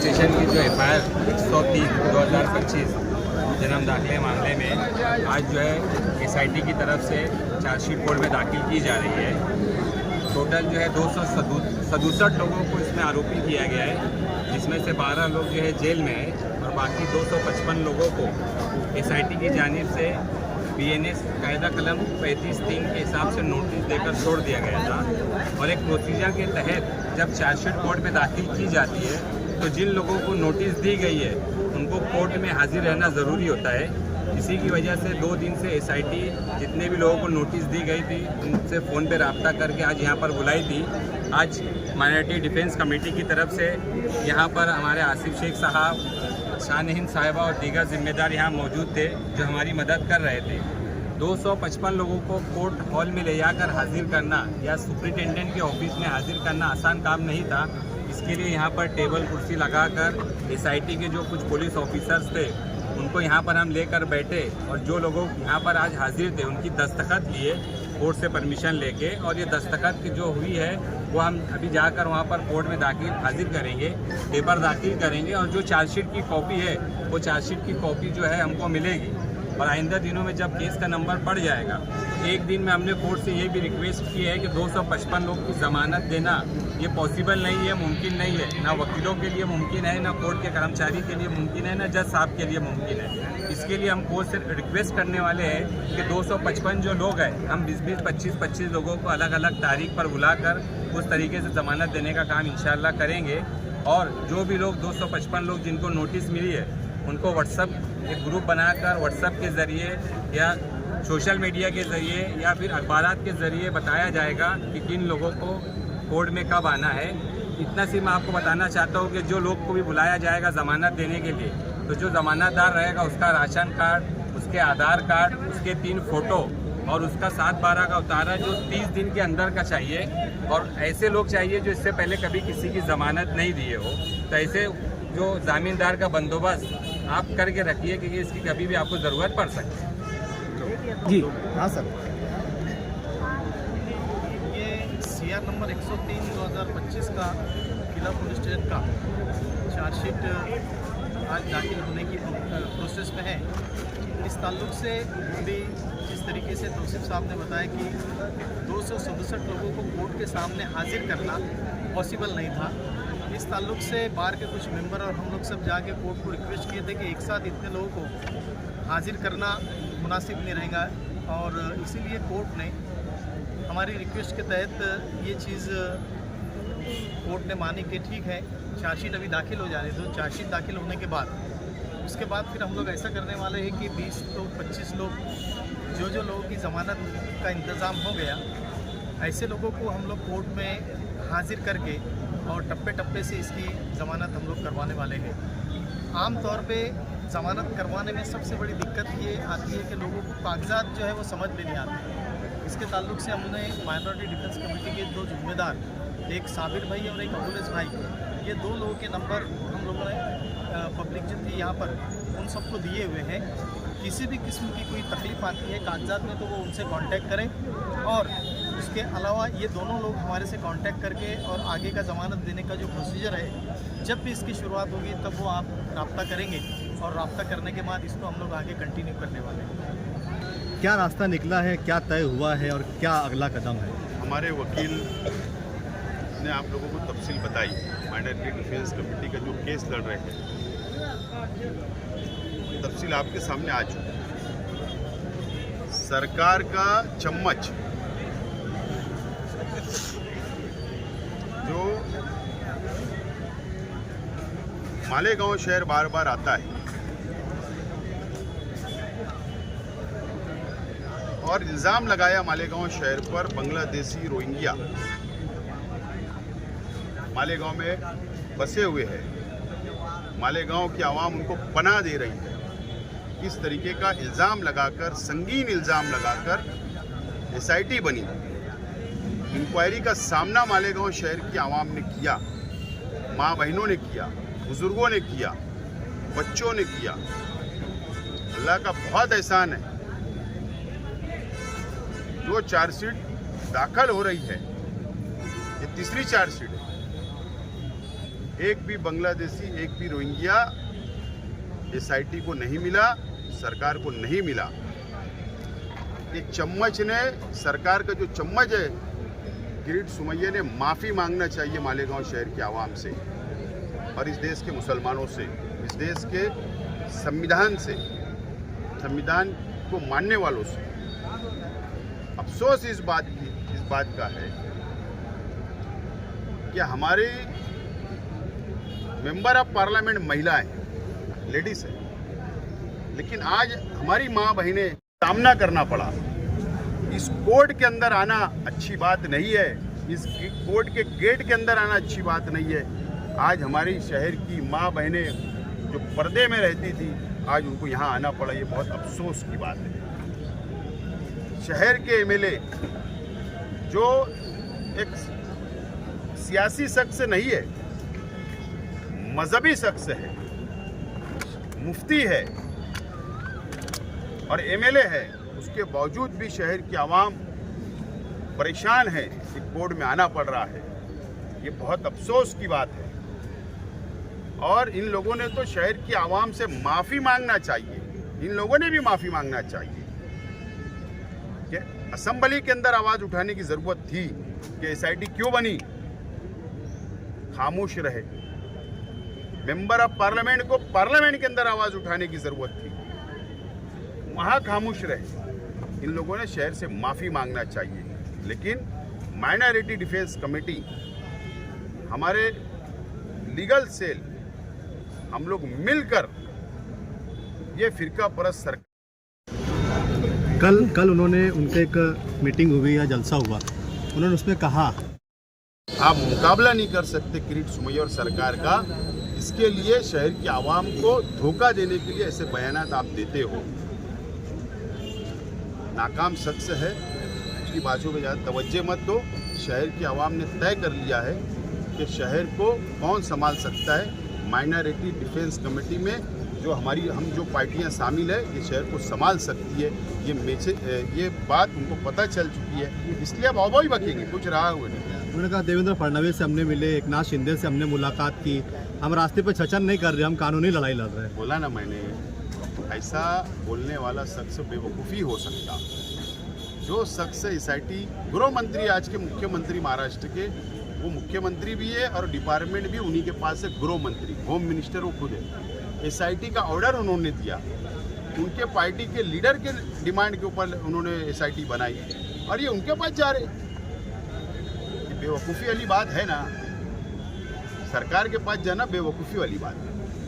Station की जो FIR 103/2025 जन्म दाखिले मामले में आज जो है SIT की तरफ से चार्जशीट कोर्ट में दाखिल की जा रही है। टोटल जो है 267 लोगों को इसमें आरोपी किया गया है, जिसमें से 12 लोग जो है जेल में है और बाकी 255 लोगों को SIT की जानिब से BNS कायदा कलम 35(3) के हिसाब से नोटिस देकर छोड़ दिया गया था। और एक प्रोसीजर के तहत जब चार्जशीट कोर्ट में दाखिल की जाती है तो जिन लोगों को नोटिस दी गई है उनको कोर्ट में हाजिर रहना ज़रूरी होता है। इसी की वजह से 2 दिन से SIT जितने भी लोगों को नोटिस दी गई थी उनसे फ़ोन पे रब्ता करके आज यहाँ पर बुलाई थी। आज माइनॉरिटी डिफेंस कमेटी की तरफ से यहाँ पर हमारे आसिफ शेख साहब, शान-ए-हिंद साहिबा और दीगर जिम्मेदार यहाँ मौजूद थे जो हमारी मदद कर रहे थे। 255 लोगों को कोर्ट हॉल में ले जाकर हाजिर करना या सुप्रिटेंडेंट के ऑफिस में हाजिर करना आसान काम नहीं था। इसके लिए यहाँ पर टेबल कुर्सी लगाकर SIT के जो कुछ पुलिस ऑफिसर्स थे उनको यहाँ पर हम लेकर बैठे और जो लोगों यहाँ पर आज हाजिर थे उनकी दस्तखत लिए कोर्ट से परमिशन लेके, और ये दस्तखत की जो हुई है वो हम अभी जाकर वहाँ पर कोर्ट में हाजिर करेंगे, पेपर दाखिल करेंगे और जो चार्जशीट की कॉपी है वो चार्जशीट की कॉपी जो है हमको मिलेगी। और आइंदा दिनों में जब केस का नंबर बढ़ जाएगा तो एक दिन में हमने कोर्ट से ये भी रिक्वेस्ट की है कि 255 लोग की ज़मानत देना ये पॉसिबल नहीं है, मुमकिन नहीं है। ना वकीलों के लिए मुमकिन है, ना कोर्ट के कर्मचारी के लिए मुमकिन है, ना जज साहब के लिए मुमकिन है। इसके लिए हम कोर्ट से रिक्वेस्ट करने वाले हैं कि 255 जो लोग हैं हम 20-20, 25-25 लोगों को अलग अलग तारीख पर बुलाकर उस तरीके से ज़मानत देने का काम इंशाअल्लाह करेंगे। और जो भी लोग 255 लोग जिनको नोटिस मिली है उनको व्हाट्सअप एक ग्रुप बनाकर व्हाट्सअप के ज़रिए या सोशल मीडिया के ज़रिए या फिर अखबारात के ज़रिए बताया जाएगा कि किन लोगों को कोर्ट में कब आना है। इतना सी मैं आपको बताना चाहता हूँ कि जो लोग को भी बुलाया जाएगा ज़मानत देने के लिए, तो जो ज़मानतदार रहेगा उसका राशन कार्ड, उसके आधार कार्ड, उसके 3 फ़ोटो और उसका 7/12 का उतारा जो 30 दिन के अंदर का चाहिए। और ऐसे लोग चाहिए जो इससे पहले कभी किसी की ज़मानत नहीं दिए हो। तो ऐसे जो ज़मींदार का बंदोबस्त आप करके रखिए क्योंकि इसकी कभी भी आपको ज़रूरत पड़ सकती है। जी हाँ सर, ये CR नंबर 103/2025 का किला पुलिस स्टेशन का चार्जशीट आज दाखिल होने की प्रोसेस में है। इस ताल्लुक से भी जिस तरीके से तौसीफ साहब ने बताया कि 267 लोगों को कोर्ट के सामने हाजिर करना पॉसिबल नहीं था, इस ताल्लुक से बार के कुछ मेंबर और हम लोग सब जाके कोर्ट को रिक्वेस्ट किए थे कि एक साथ इतने लोगों को हाजिर करना मुनासिब नहीं रहेगा। और इसीलिए कोर्ट ने हमारी रिक्वेस्ट के तहत ये चीज़ कोर्ट ने मानी कि ठीक है चार्जशीट अभी दाखिल हो जाने दो। चार्जशीट दाखिल होने के बाद उसके बाद फिर हम लोग ऐसा करने वाले हैं कि 20 लोग 25 लोग जो लोगों की ज़मानत का इंतज़ाम हो गया, ऐसे लोगों को हम लोग कोर्ट में हाजिर करके और टप्पे टप्पे से इसकी ज़मानत हम लोग करवाने वाले हैं। आम तौर पे ज़मानत करवाने में सबसे बड़ी दिक्कत ये आती है कि लोगों को कागजात जो है वो समझ में नहीं आते। इसके ताल्लुक से हमने माइनॉरिटी डिफेंस कमेटी के 2 जिम्मेदार, एक साबिर भाई और एक अबुलेस भाई, ये 2 लोगों के नंबर हम लोगों ने पब्लिक जो थी यहाँ पर उन सबको दिए हुए हैं। किसी भी किस्म की कोई तकलीफ़ आती है कागजात में तो वो उनसे कांटेक्ट करें। और उसके अलावा ये दोनों लोग हमारे से कांटेक्ट करके और आगे का ज़मानत देने का जो प्रोसीजर है, जब भी इसकी शुरुआत होगी तब वो आप रब्ता करेंगे और रब्ता करने के बाद इसको हम लोग आगे कंटिन्यू करने वाले हैं। क्या रास्ता निकला है, क्या तय हुआ है और क्या अगला कदम है? हमारे वकील ने आप लोगों को तफसील बताई। माइनॉरिटी डिफेंस कमेटी का जो केस लड़ रहे हैं तफसील आपके सामने आ चुकी है। सरकार का चम्मच जो मालेगांव शहर बार बार आता है और इल्ज़ाम लगाया मालेगांव शहर पर बांग्लादेशी रोहिंग्या मालेगांव में बसे हुए हैं, मालेगांव की आवाम उनको पनाह दे रही है। इस तरीके का इल्ज़ाम लगाकर, संगीन इल्ज़ाम लगाकर SIT बनी। इंक्वायरी का सामना मालेगांव शहर की आवाम ने किया, माँ बहनों ने किया, बुजुर्गों ने किया, बच्चों ने किया। अल्लाह का बहुत एहसान है। जो चार्जशीट दाखिल हो रही है, ये तीसरी चार्जशीट है। एक भी बांग्लादेशी, एक भी रोहिंग्या एसआईटी को नहीं मिला, सरकार को नहीं मिला। ये चम्मच ने, सरकार का जो चम्मच है किरीट सोमैया ने माफ़ी मांगना चाहिए मालेगांव शहर की आवाम से और इस देश के मुसलमानों से, इस देश के संविधान से, संविधान को मानने वालों से। अफसोस इस बात का है कि हमारे मेंबर ऑफ पार्लियामेंट महिलाएं, लेडीज है, लेकिन आज हमारी माँ बहनें सामना करना पड़ा। इस कोर्ट के अंदर आना अच्छी बात नहीं है, इस कोर्ट के गेट के अंदर आना अच्छी बात नहीं है। आज हमारी शहर की माँ बहनें जो पर्दे में रहती थी, आज उनको यहाँ आना पड़ा। ये बहुत अफसोस की बात है। शहर के एमएलए जो एक सियासी शख्स नहीं है, मजहबी शख्स है, मुफ्ती है और एमएलए है, उसके बावजूद भी शहर की आवाम परेशान है कि कोर्ट में आना पड़ रहा है। ये बहुत अफसोस की बात है और इन लोगों ने तो शहर की आवाम से माफ़ी मांगना चाहिए। इन लोगों ने भी माफ़ी मांगना चाहिए कि असेंबली के अंदर आवाज़ उठाने की ज़रूरत थी कि एसआईटी क्यों बनी, खामोश रहे। मेंबर ऑफ पार्लियामेंट को पार्लियामेंट के अंदर आवाज़ उठाने की ज़रूरत थी, वहाँ खामोश रहे। इन लोगों ने शहर से माफ़ी मांगना चाहिए। लेकिन माइनॉरिटी डिफेंस कमेटी, हमारे लीगल सेल, हम लोग मिलकर ये फिरका परस्त सरकार, कल उन्होंने उनके एक मीटिंग हुई या जलसा हुआ, उन्होंने उसमें कहा आप मुकाबला नहीं कर सकते किरीट सोमैया और सरकार का। इसके लिए शहर की आवाम को धोखा देने के लिए ऐसे बयानात आप देते हो। नाकाम शख्स है, उसकी बातों में ज़्यादा तवज्जो मत दो। शहर की आवाम ने तय कर लिया है कि शहर को कौन संभाल सकता है। माइनॉरिटी डिफेंस कमेटी में हम जो पार्टियां शामिल है, ये शहर को संभाल सकती है। ये बात उनको पता चल चुकी है, इसलिए अब अवॉइड बकेंगे, कुछ रहा हुआ नहीं। उन्होंने कहा देवेंद्र फडणवीस से हमने मिले, एकनाथ शिंदे से हमने मुलाकात की, हम रास्ते पर छचन नहीं कर रहे, हम कानूनी लड़ाई लड़ रहे हैं। बोला ना मैंने, ऐसा बोलने वाला शख्स बेवकूफ़ी हो सकता। जो शख्स एसआईटी गृह मंत्री, आज के मुख्यमंत्री महाराष्ट्र के, वो मुख्यमंत्री भी है और डिपार्टमेंट भी उन्हीं के पास है, गृह मंत्री, होम मिनिस्टर वो खुद है। एसआईटी का ऑर्डर उन्होंने दिया, उनके पार्टी के लीडर के डिमांड के ऊपर उन्होंने एसआईटी बनाई और ये उनके पास जा रहे। ये बेवकूफ़ी वाली बात है ना, सरकार के पास जाना बेवकूफ़ी वाली बात है।